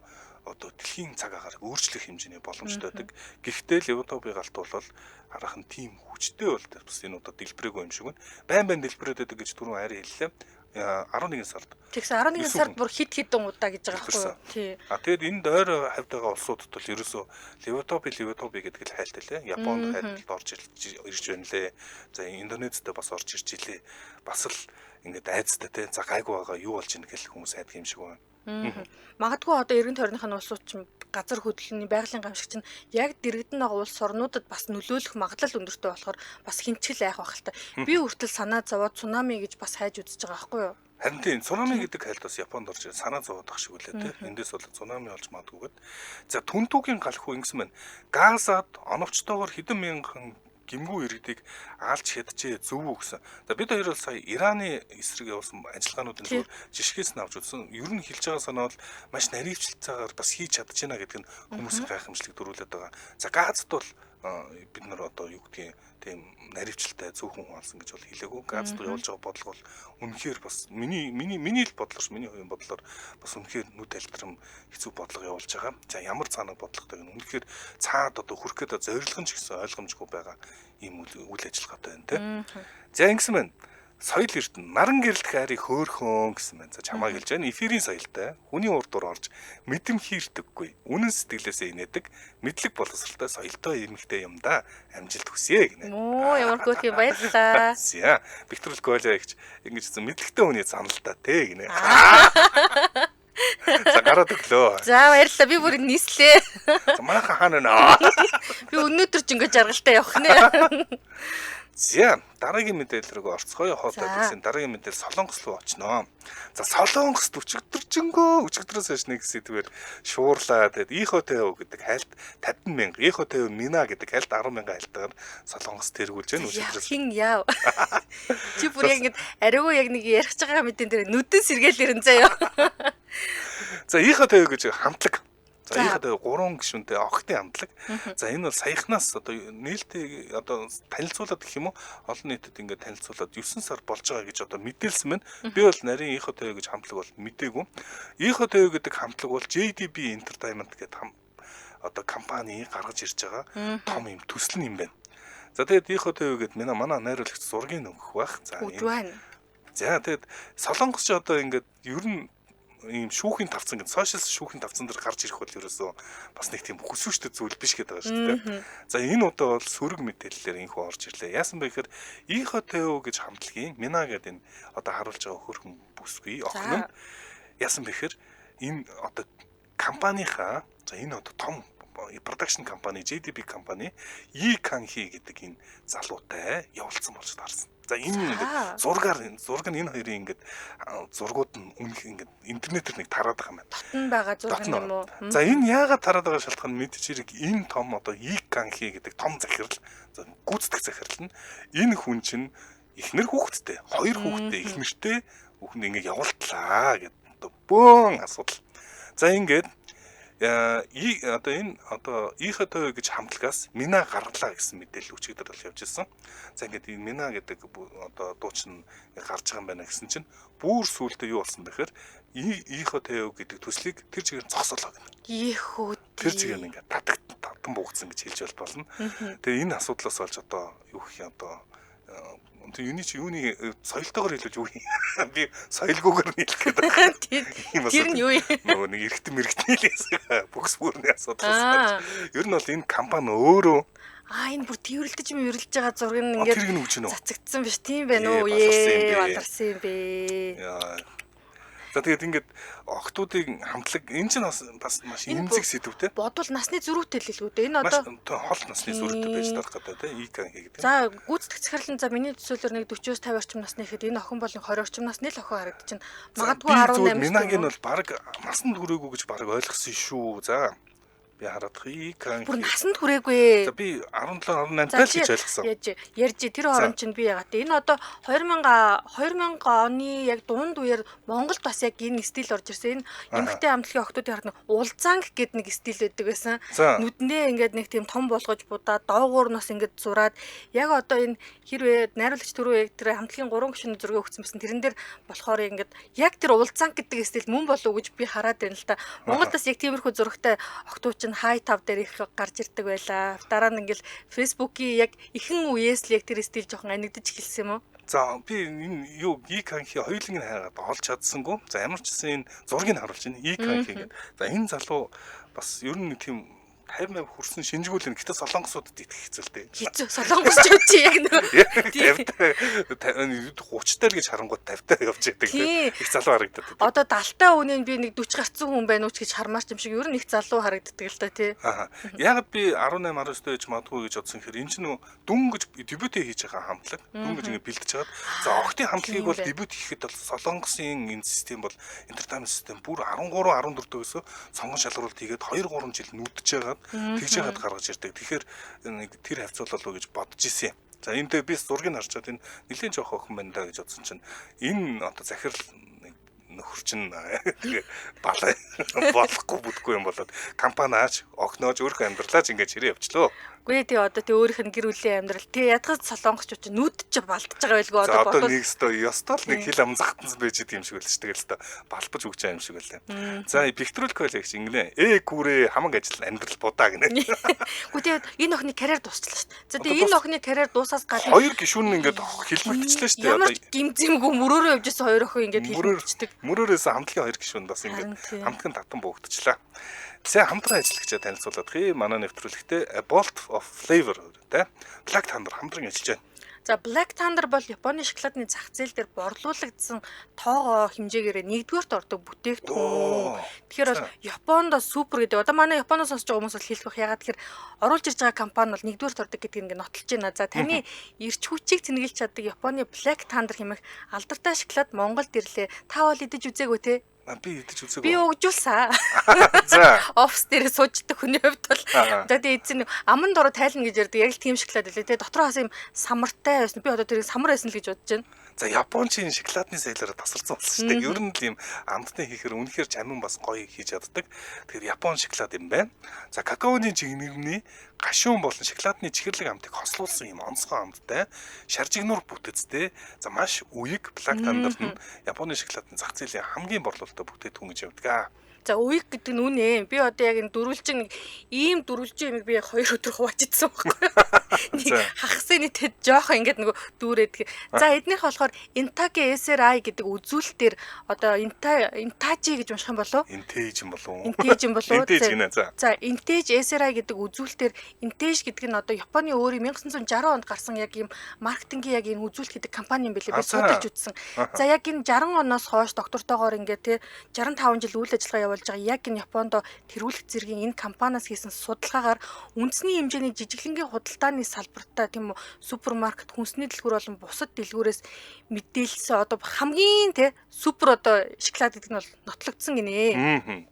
дэлхийн цаг агаарыг өөрчлөх хэмжээний боломжтой байдаг. Гэхдээ Левотоби галтуул бол харахын тийм хүчтэй бол бас энэ удаа дэлбэрээгүй юм шиг байна. Байн дэлбэрээд байдаг гэж түрүүн хайр хэллээ. 11 сард. Тэгсэн 11 сард бүр хид хідэн удаа гэж байгаа байхгүй юу? Тий. Тэгээд энэ дойр хавьд байгаа улсуудад бол ерөөсөө Левотоби гэдэг л хайлт лээ. Японд хайлтд орж ирж байна лээ. За Индонезид бас орж ирж илээ. Бас л ингээд айцтай те. За гайгүй байгаа юу болж ийн гэх хүмүүс айдаг юм шиг байна. Магадгүй одоо эргэн тойрныхын улсууд чинь газар хөдлөлийн байгалийн гамшигч нь яг дэрэгдэн байгаа улс орнуудад бас нөлөөлөх магадлал өндөртэй болохоор бас хинчгэл айх байх л та. Би хүртэл санаа зовоод цунами гэж бас хайж үзэж байгаа байхгүй юу? Харин тийм цунами гэдэг хайлт бас Японд орж санаа зовоод ах шиг үлээ те. Эндээс бол цунами олж магадгүйгээд. За түнтүүгийн галхуу ингэсэн байна. Газад оновчтойгоор хэдэн мянган гимгүү иргэдийг алж хядчээ зөв үү гэсэн. За бид хоёр бол сая Ираны эсрэг явуулсан ажиллагаануудын зөв жишгээс нь авч үзсэн. Ер нь хэлж байгаа санаа бол маш наривчлцаагаар бас хийж чадчихна гэдэг нь хүмүүсийн гайхамшлыг дөрүүлээд байгаа. За Газад бол бид нар одоо юу гэдгийг тийм наривчлалтай зөвхөн хаалсан гэж бол хэлээгүй. Газад явуулж байгаа бодлого бол үнэхээр бас миний л бодлоош миний хувийн бодлоор бас үнэхээр нүд альтрам хэцүү бодлого явуулж байгаа. За ямар цаанаа бодлоготой гэнэ үнэхээр цаад одоо хүрх гэдэг зорилго ч гэсэн ойлгомжгүй байгаа ийм үйл ажиллагаатай байна те. За ингэсэн байна. Соёл эрдэнэ наран гэрэлт хайрыг хөөхөн гэсэн байна. За чамаа гэлж байна. Эфирийн соёлтой хүний урдуур орж мэдэм хийрдэггүй. Үнэн сэтгэлээсээ инээдэг мэдлэг боловсралтай соёлтой эмэгтэй юм да. Амжилт хүсье гинэ. Оо ямар хөөх юм баярлаа. За Виктор Голиа гэж ингэж мэдлэгтэй хүний заналтай те гинэ. За гараад өглөө. За баярлалаа. Би бүр нийслээ. За манайхан хаана нэ? Би өнөөдөр ч ингэж жаргалтай явах нэ. За дараагийн мэдээлэл рүү орцгоё хоолой гэсэн дараагийн мэдээлэл Солонгос руу очноо. За Солонгост өчигдрөөс хойш нэг сэдвээр шуурлаа. Тэгэд ИХТО гэдэг хайлт 50,000, ИХТО Мина гэдэг хайлт 10,000 хайлтаар Солонгос тэргүүлж байна өчигдрөөс. Хин яав. Чи бүр яг ингэ ариугаа яг нэг ярих байгаа мэдэн дээр нүдэн сэргээл ирэн заяа. За ИХТО гэж хамтлаг За ийхэд 3 гишүүнтэй охидын хамтлаг. За энэ бол саяхнаас одоо нээлттэй одоо танилцуулаад гэх юм уу олон нийтэд ингээд танилцуулаад 9 сар болж байгаа гэж одоо мэдээлсэн байна. Би бол нарийн ИХТV гэж хамтлаг бол мэдээгүй. ИХТV гэдэг хамтлаг бол JDB Entertainment гэдэг одоо компани гаргаж ирж байгаа том юм төсөл юм байна. За тэгээд ИХТV гэдэг манай найруулагч зургийг өгөх байх. За энэ. За тэгээд Солонгос ч одоо ингээд ер нь ийм шүүхийн тавцан гэдэг сошиал шүүхийн тавцан дээр гарч ирэх бол ерөөсөө бас нэг тийм хүсвэжтэй зүйл биш гэдэг байгаа шүү дээ. За энэ удаа бол сөрөг мэдээллээр инхүү орж ирлээ. Яасан бэ гэхээр ИХТV гэж хамтлагийн Мина гэдэг энэ одоо харуулж байгаа хөрхөн бүсгүй охин нь яасан бэ гэхээр энэ одоо компанийнхаа за энэ одоо том production компани JDB компани Канхи гэдэг энэ залуутай явуулсан болж таарсан. За энэ ингээд зураг нь энэ хоёрын ингээд зургууд нь үнэх ингээд интернетээр нэг тараад байгаа юм байна. Татн байгаа зураг юм уу? За энэ яагаад тараад байгаа шалтгаан нь мэдээж хэрэг энэ том одоо Канхи гэдэг том захирал гүйцэтгэх захирал нь энэ хүн чинь эхнэр хүүхэдтэй, хоёр хүүхэдтэй эхнэртэй хүүхэнд ингээд явуултлаа гэдэг одоо бөөн асуудал. За ингээд одоо энэ одоо ИХТV гэж хамтлагаас Мина гарлаа гэсэн мэдээлэл өчигдөр бол явж ирсэн. За ингээд энэ Мина гэдэг одоо дуучин гарч байгаа юм байна гэсэн чинь бүр сүултээ юу болсон бэхээр ИХТV гэдэг төслийг тэр чигээр зогсоолоо гэнэ. Ийхүү. Тэр чигээр ингээд татан буугдсан гэж хэлж болно. Тэгээ энэ асуудлаас болж одоо юу гэх юм одоо юуны соёлтойгоор хэлж юу юм би соёлгүйгээр нийлэх гэдэг. Тэр нь юу юм? Нөгөө нэг эргэтэн мэрэгтнээс бүкс бүрний асуудал. Ер нь бол энэ компани өөрөө энэ бүр тэрвэрлдэж байгаа зураг нь ингээд цацагдсан биш тийм байна уу? Баларсан юм бэ. За тэгээд ингээд охтуудын хамтлаг энэ чинь бас маш эмзэг сэдвтэй. Бодвол насны зөрүүтэй л илүү дээ. Энэ одоо хол насны зөрүүтэй байж тарах гэдэг тийм Канхи гэдэг. За гүйцэтгэх захирлын за миний төсөөлөөр нэг 40-оос 50 орчим насны ихэд энэ охин болон 20 орчим насны л охин харагдчихна. Магадгүй 18. Минагийн бол баг насанд хүрээгүй гэж баг ойлгосон шүү. За би хараад Канхи. Бүр насанд хүрээгүй. За би 17 18 байл гэж ойлгосон. Ярьж тэр хооронд чинь би яагаад энэ одоо 2000 оны яг дунд үеэр Монголд бас яг энэ стил орж ирсэн. Энэ эмэгтэй хамтлагийн охтуудын хараад улзанг гэдэг нэг стил байдаг байсан. Нүдэндээ ингээд нэг тийм том болгож будаад доогуур нас ингээд зураад яг одоо энэ хэрвээ найруулагч түрүү яг тэр хамтлагийн 3 гишүүний зургийг өгсөн байсан. Тэрэн дээр болохоор ингээд яг тэр улзанг гэдэг стил мөн болов уу гэж би хараад байна л да. Монголд бас яг тиймэрхүү зурагтай охтууд хай тав дээр их гарч ирдэг байла. Дараа нь ингээл фэйсбүүкийн яг ихэнх үеэс л яг тэр стил жоохон анигдаж эхэлсэн юм уу? За би энэ юу Канхи хоёуланг нь хайгаад олж чадсангүй. За ямар ч гэсэн энэ зургийг харуулж байна. Канхи гэдэг. За энэ залуу бас ер нь тийм 50% хүрсэн шинжгүүлэн гэхдээ солонгосуудад идэх хэцэлтэй. Хэцүү солонгосчууд чи яг нэг 30 таар гэж харангууд 50 таар явж байдаг тийм их залуу харагддаг. Одоо 70-тай үнийн би нэг 40 гарцсан хүн байна уу ч гэж хармаарч юм шиг ер нь их залуу харагддаг л да тий. Яг би 18 19 байж магадгүй гэж бодсон хэрэг энэ ч нөө дүн гэж дебют хийж байгаа хамтлаг. Дүн гэж ингэ бэлдэж хагаад за охтын хамтлагийг бол дебют хийхэд бол солонгосын энэ систем бол entertainment систем бүр 13 14 дээрээс сонгон шалгаруулалт хийгээд 2 3 жил нүдж байгаа тэгж яагаад гаргаж ирдэг. Тэгэхээр нэг тэр хавцуулал гэж бодож исэн юм. За энэ дээр би зургийг харж чад энэ нэлийн жоох охин байна да гэж бодсон чинь энэ одоо захирал нөхөр чинь балаа болохгүй бүдгүй юм болоод компани аач огноож өөрхөн амьдралаач ингэж хэрэг явчлаа. Үгүй тий одоо тий өөрийнх нь гэр бүлийн амьдрал тий ядгаж солонгочууд чинь нүдж балдаж байгаа байлгүй одоо бодвол нэг ёстой л нэг хил ам захтанс байж идэг юм шиг байлж тэгэл та балбаж өгч байгаа юм шиг байлаа. За Викторик коллекц инглээ гүрээ хамаг ажил амьдрал будаа гинэ. Үгүй тий энэ охины карьер дуусчлаа шүү дээ. За тий энэ охины карьер дуусаас гадна хоёр гишүүн нь ингээд хэлмэгдчихлээ шүү дээ. Одоо гимзэмгүй мөрөөрөө явж байсан хоёр охин ингээд хэлмэгдчихдэг. Мөрөөрөөс хамтлагийн хоёр гишүүн бас ингээд хамтлагын татан буугдчихлаа. Сайн хамтран ажиллагчаа танилцуулаад манай нэвтрүүлэгтээ Bolt of Flavor тэ Black Thunder хамтран ажиллаж байна. За Black Thunder бол Японы шоколадны зах зээл дээр борлуулагдсан тоогоо хэмжээгээр нэгдүгээрт ордог бүтээгдэхүүн. Тэгэхээр бол Японд супер гэдэг. Одоо манай Японоос сонсож байгаа хүмүүс бол хэлэх бах. Ягаад тэгэхээр оруулж ирж байгаа компани бол нэгдүгээрт ордог гэдгийг ингээд нотолж байна. За таны эрч хүчийг тэнэглэж чаддаг Японы Black Thunder хэмээх алдартай шоколад Монголд ирлээ. Та бол идэж үзээгүй те? Би идэж үзээгүй. Би өгжүүлсэн. За. Офс дээр сууждаг хүний хувьд бол за тэгээ эзэн аман дороо тайлна гэж ярьдаг. Яг л тийм шоколад үлээ те. Дотроо хас юм самартай байсан. Би одоо тэрийг самар байсан л гэж бодож байна. За Япончийн шоколадны соёлоор тасарсан болсон шүү дээ. Ер нь л ийм амтны хийхээр үнэхээр чамин бас гоё хийж чаддаг. Тэгэхээр Япон шоколад юм байна. За какаоны жигнэрний гашуун болон шоколадны чихэрлэг амтыг хослуулсан ийм онцгой амттай шаржигнуур бүтэцтэй. За маш үеиг Black Thunder нь Японы шоколадны зах зээлийн хамгийн борлуулалттай бүтээтгүн гэж явдаг. За уяг гэдэг нь үнэ. Би одоо яг энэ дөрвөлжин ийм дөрвөлжин юм би яг 2 өдөр хувааж идсэн байхгүй. Нэг хагасны нийтэд жоохон ингээд нөгөө дүүрээд. За эднийх болохоор Intake SRI гэдэг үзүүлэлтээр одоо Intaji гэж унших юм болов? Intage юм болов? Intage юм болов? Intage гинэ за. За Intage SRI гэдэг үзүүлэлтээр Intage гэдэг нь одоо Японы өөрийн 1960 онд гарсан яг ийм маркетингийн яг энэ үзүүлэлт гэдэг компани юм билээ. Би судалж үзсэн. За яг энэ 60 оноос хойш доктортойгоор ингээд тий 65 жил үйл ажиллагаа явуулж байгаа яг энэ Японд тэргүүлэх зэргийн энэ компаниас хийсэн судалгаагаар үндэсний хэмжээний жижиглэнгийн худалдааны салбартаа тийм үү супермаркет хүнсний дэлгүүр болон бусад дэлгүүрээс мэдээлсэн одоо хамгийн тий супер одоо шоколад гэдэг нь бол нотлогдсон гинэ.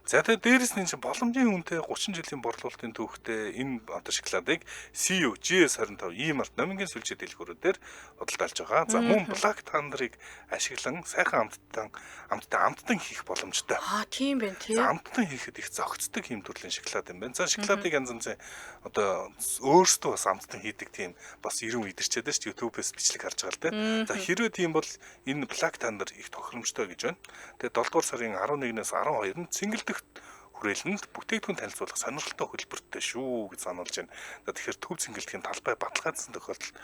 За тэгээд дээрэс нь чинь боломжийн үнэтэй 30 жилийн борлуулалтын түүхтэй энэ одоо шоколадыг CU GS25 E-Mart номингийн сүлжээ дэлгүүрүүдээр худалдаалж байгаа. За мөн Black Thunder-ыг ашиглан сайхан амттан хийх боломжтой. Тийм байна тий. Амттан хийхэд их зохицдог юм төрлийн шоколад юм байна. За шоколадыг янз янзын одоо өөрсдөө бас амттан хийдэг тийм бас 90 идэрчээд байна шүү дээ. YouTube-ээс бичлэг харж байгаа л дээ. За хэрвээ тийм бол энэ Black Thunder их тохиромжтой гэж байна. Тэгээд 7 дугаар сарын 11-ээс 12-нд цэнгэлдэх хүрээлэнд бүтээгдэхүүн танилцуулах сонирхолтой хөтөлбөртэй шүү гэж сануулж байна. За тэгэхээр төв цэнгэлдэхийн талбай баталгаажсан тохиолдолд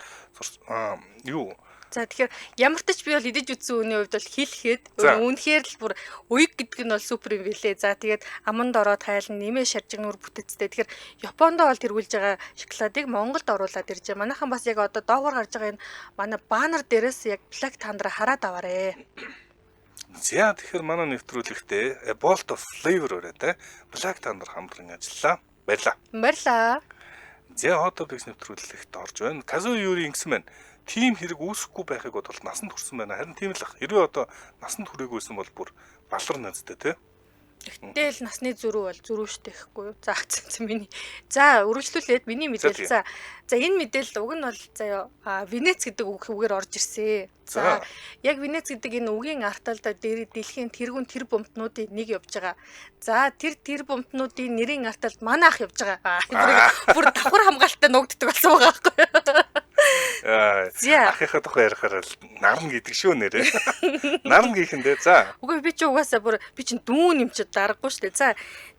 юу? За тэгэхээр ямар ч би бол идэж үзсэн үний хувьд бол хэлэхэд үнэхээр л бүр уяг гэдэг нь бол супер юм билээ. За тэгээд аманд ороод хайлан нэмээ шаржигнуур бүтэцтэй. Тэгэхээр Японд бол тэргүүлж байгаа шоколадыг Монголд оруулаад ирж байгаа. Манайхан бас яг одоо доогоор гарч байгаа энэ манай баннер дээрээс яг Black Thunder хараад аваарэ. За тэгэхээр манай нэвтрүүлэгтээ A Bolt of Flavor өрөөтэй Black Thunder хамтран ажиллаа. Баярлаа. За одоо бигс нэвтрүүлэгт орж байна. Казу Юри ингэсэн байна. Тим хэрэг үүсэхгүй байхыг бодвол насанд хүрсэн байна. Харин тийм л ах. Хэрвээ одоо насанд хүрээгүйсэн бол бүр балар нэзтэй тий. Гэтэл насны зөрүү бол зөрүү штэ гэхгүй юу. За агцсан миний. За үргэлжлүүлээд миний мэдээлэл. За энэ мэдээлэл уг нь бол заяа Венец гэдэг үгээр орж ирсэн. За яг Венец гэдэг энэ үгийн арталда дэлхийн тэргүүн тэр бомтнуудын нэг явж байгаа. За тэр бомтнуудын нэрийн арталд манай ах явж байгаа. Бүр давхар хамгаалалттай нуугддаг болсон байгаа байхгүй юу. Ахыхаа тухай ярихаар л нарн гэдэг шүү нэрээ. Нарн гихэндээ за. Үгүй би чи угаасаа бүр би чин дүүн юм чи дараггүй шүү дээ. За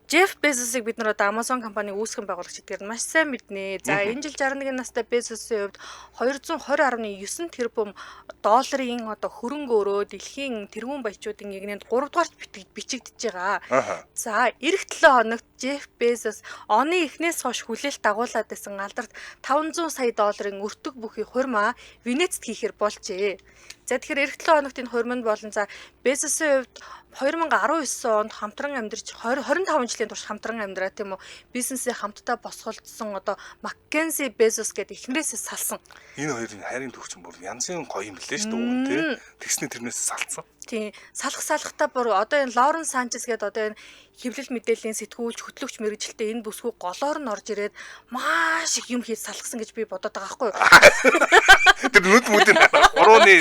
Jeff Bezos-ыг бид нар одоо Amazon компаниг үүсгэн байгуулагч гэдгээр нь маш сайн мэднэ. За энэ жил 61 настай Bezos-ийн хувьд 220.9 тэрбум долларын одоо хөрөнгө өрөө дэлхийн тэргүүн баячуудын нэгнэнд 3 дугаарт бичигдэж байгаа. За эх 7 хоногт Jeff Bezos оны эхнээс хойш хүлээлт дагуулад байсан алдарт 500 сая долларын өртөг бүхий хурмаа Венецд хийхээр болжээ. За тэгэхээр эх 7 хоногт энэ хурманд болон за Bezos-ийн хувьд 2019 онд хамтран амьдарч 25 жилийн турш хамтран амьдраа тийм үү бизнесээ хамтдаа босголдсон одоо Mackenzie Bezos гэдэг эхнэрээсээ салсан. Энэ хоёрын хайрын төвчөн бүр янзын гоё юм лээ шүү дээ. Тэгснэ тэрнээс салсан. Тийм салхтаа бүр одоо энэ Lawrence Sanchez гэдэг одоо энэ хэвлэл мэдээллийн сэтгүүлч хөтлөгч мэрэгжилтэй энэ бүсгүй голоор нь орж ирээд маш их юм хийж салгасан гэж би бодоод байгаа байхгүй юу. Тэр нүд мүдэн урууны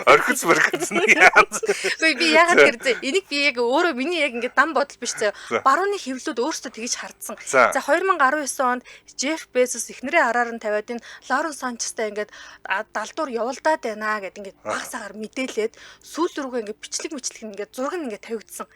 орхиц мөрхөцсөн яац. Би яагаад тэр энийг би яг өөрөө миний яг ингээд дам бодол биш заяа. Барууны хэвлэлүүд өөрсдөө тэгж хардсан. За 2019 онд Jeff Bezos эхнэрээ араар нь тавиад энэ Lawrence Sanchez-тай ингээд далдуур явуулдаад байна гэд ингээд багсаагаар мэдээлээд сүүл рүүгээ ингээд бичлэг ингээд зураг нь ингээд тавигдсан.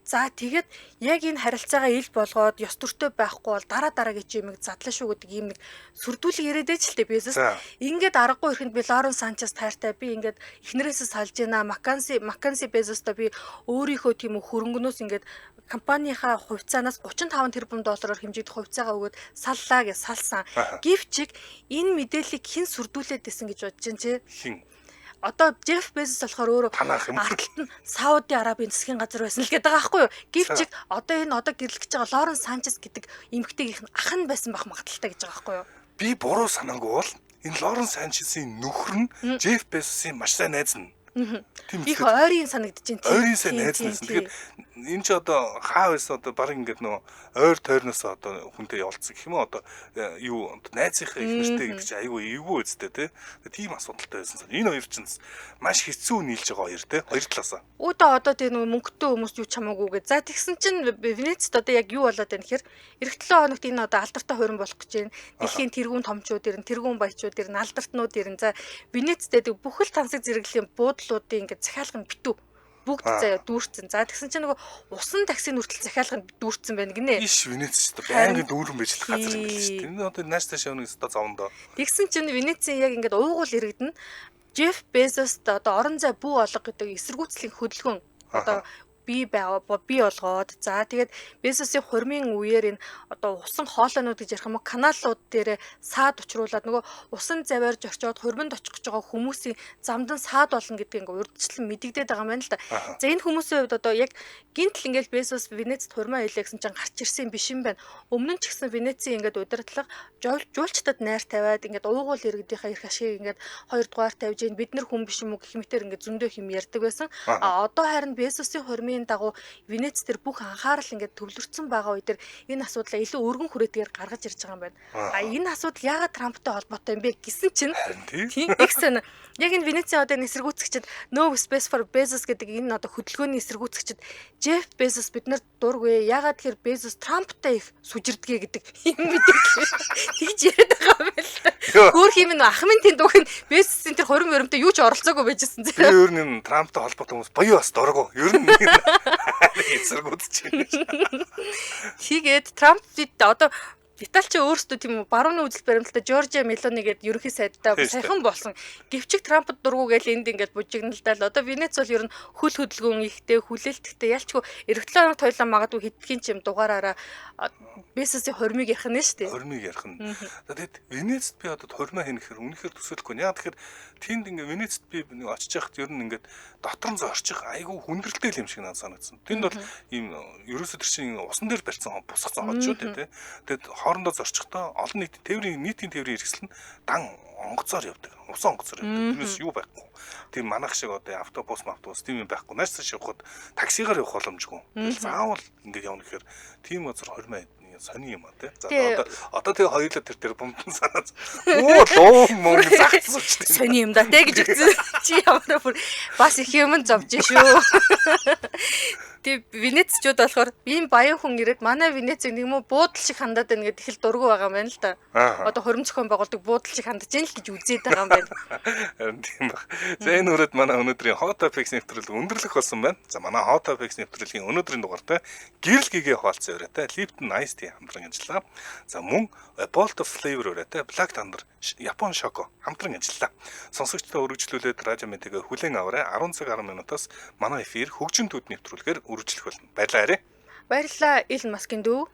За тэгээд яг энэ харилцаагаа ил болгоод ёс төртөө байхгүй бол дараагийн чимэг задлаа шүү гэдэг ийм нэг сүрдүүлэг яриад байж л тээ Bezos. Ингээд аргагүй ихэнд би Lawrence Sanchez таартай би ингээд эхнэрээсээ салж байна. Mackenzie Bezos-тай би өөрийнхөө тийм хөрөнгөнөөс ингээд компанийнхаа хувьцаанаас 35 тэрбум доллараар хэмжигдэх хувьцаагаа өгөөд саллаа гэж салсан. Гэвч энэ мэдээллийг хэн сүрдүүлээд байсан гэж бодож байна чи? Хин одоо Jeff Bezos болохоор өөрөө ардталт нь Сауди Арабын засгийн газар байсан л гэдэг байгаа байхгүй юу. Гэвч одоо энэ гэрлэж байгаа Lawrence Sanchez гэдэг эмэгтэйгийнх нь ах нь байсан байх магадaltaй гэж байгаа байхгүй юу. Би буруу санаагүй бол энэ Lawrence Sanchez-ийн нөхөр нь Jeff Bezos-ийн маш сайн найз нь Тийм Их үстэй. ойрын санагдаж байна. Ойрын сайн найзлсан. Тэгэхээр энэ ч одоо хаа байсан одоо баг ингээд нөө ойр тойрноос одоо хүнтэй явуулсан гэх юм уу одоо юу найзынхаа их нэртэй гэдэг чинь айгүй эвгүй үстэй тий. Тийм асуудалтай байсан. Энэ хоёр чинь маш хэцүү нийлж байгаа хоёр тий. Хоёр талаасаа. Өөдөө одоо тийм нэг мөнгөтэй хүмүүс юу ч хамаагүй гэж. За тэгсэн чинь Венецд одоо яг юу болоод байна гэхээр эх 7 хоногт энэ одоо алдартай хорин болох гэж байна. Дэлхийн тэргүүн томчууд ирнэ, тэргүүн баячууд ирнэ, алдартнууд ирнэ. За Венецдээ бүх л тансаг зэрэглэлийн буудлуудын ингээд захиалгын битүү бүгд заяа дүүрсэн. За тэгсэн чинь нөгөө усан таксийн хүртэл захиалганд дүүрсэн байна гинэ. Иш Венец ч байнгын дүүрэн байж л газар юм биш үү. Энэ одоо нааш тааш явна гэсэн зовондоо. Тэгсэн чинь Венецийн яг ингээд уугуул ирэгдэнэ. Жеф Безост одоо орон зай бүү олго гэдэг эсэргүүцлийн хөдөлгөөн одоо бий болгоод за тэгээд Безосын хурмын үеэр энэ одоо усан хоолойнууд гэж ярих юм уу каналууд дээр саад учруулад нөгөө усан заваарж очиод хурминд очих гэж байгаа хүмүүсийн замдан саад болно гэдгийг ингээ урьдчилан мэдэгдээд байгаа юм байна л да. За энэ хүмүүсийн хувьд одоо яг гинтл ингээл Безос Венецд хурмаа хийлээ гэсэн чинь гарч ирсэн биш юм байна. Өмнө нь ч гэсэн Венецийн ингээд удирдлага жуулчдад найр тавиад ингээд уугуул иргэдийнхаа эрх ашиг ингээд 2 дугаар тавьж ийн бид нар хүн биш юм уу гэх мэтэр ингээд зөндөө хэм ярьдаг байсан. А одоо харин Безосын хурмын дагуу Венец дээр бүх анхаарал ингээд төвлөрсөн байгаа үедэр энэ асуудлаа илүү өргөн хүрээдгээр гаргаж ирж байгаа юм байна. А энэ асуудал яагаад Трамптай холбоотой юм бэ гэсэн чинь тийм ихсэн яг энэ Венецийн одоо эсэргүүцэгчд No Space for Bezos гэдэг энэ одоо хөдөлгөөний эсэргүүцэгчд Jeff Bezos биднэрт дургүй яагаад тэгэхээр Bezos Трамптай их сүжирдгээ гэдэг юм мэдээ тэгж яриад байгаа юм байна л да. Хөөх юм ах минь тэнд уг нь Безосын тэр хорин моримтой юу ч оролцоогүй байжсэн зэрэг. Тэр ер нь Трамптай холбоотой хүмүүс боёо бас дургу. Ер нь эсэргүүцэж байна. Тэгээд Трамп одоо Италич өөрсдөө тийм үү барууны үзэл баримталтай Жоржиа Мелони гэдэг ерөнхий сайдтай саяхан болсон. Гэвчиг Трампд дургу гэж энд ингээд бужигналдаа л одоо Венец бол ер нь хөл хөдөлгөөн ихтэй хүлээлттэй ялчгүй эх 7 хоног тойлоо магадгүй хэдхэн ч юм дугаараараа Безосын хормыг ярих нь шүү дээ. Хормыг ярих нь. Тэгээд Венецд би одоо хормоо хийнэ гэхээр үнэхээр төсөөлөхгүй. Яг тэгэхээр тэнд ингээд Венецд би очиж яхад ер нь ингээд дотор нь зорчих айгүй хүндрэлтэй юм шиг надад санагдсан. Тэнд бол ийм ерөөсөө тэр чинь усан дээр барьсан бусах зогоож шүү дээ. Тэгээд хоорондоо зорчихдоо олон нийтийн тээврийн хэрэгсэл нь дан онгоцоор явдаг. Усан онгоцоор явдаг. Тэрнээс юу байхгүй. Тийм манах шиг одоо автобус тийм юм байхгүй. Нааш цааш явхад таксигаар явах боломжгүй. Заавал ингээд явна гэхээр тийм газар хормоо сони юм аа тий. За одоо тэгээ хоёулаа тэр бомбон санаад оо лоо мөн загцсан ч тийм. Сони юм да тий гэж үзсэн. Чи ямар бүр бас их юм зовж шүү. Тэг Венецчууд болохоор ийм баян хүн ирээд манай Венецийг нэг муу буудал шиг хандаад байна гэдэг их л дургу байгаа юм байна л да. Одоо хорим зохион байгуулдаг буудал шиг хандаж ийн л гэж үзээд байгаа юм байна. Харин тийм баг. За энэ үрээд манай өнөөдрийн Hot Topics нэвтрүүлэг өндөрлөх болсон байна. За манай Hot Topics нэвтрүүлгийн өнөөдрийн дугаартай гэрэл гэгээ хаалцсан өрөөтэй Lipton Ice Tea хамтран ажиллаа. За мөн Bolt of Flavor өрөөтэй Black Thunder Япон Шоко хамтран ажиллаа. Сонсогчдод өргөжлүүлээд радио мэдээгээ хүлээн аваарай. 10 цаг 10 минутаас манай эфир хөгжим төд нэвтрүүлгээр үргэлжлэх болно. Баярлалаа. Баярлалаа Илон Маскын дүү.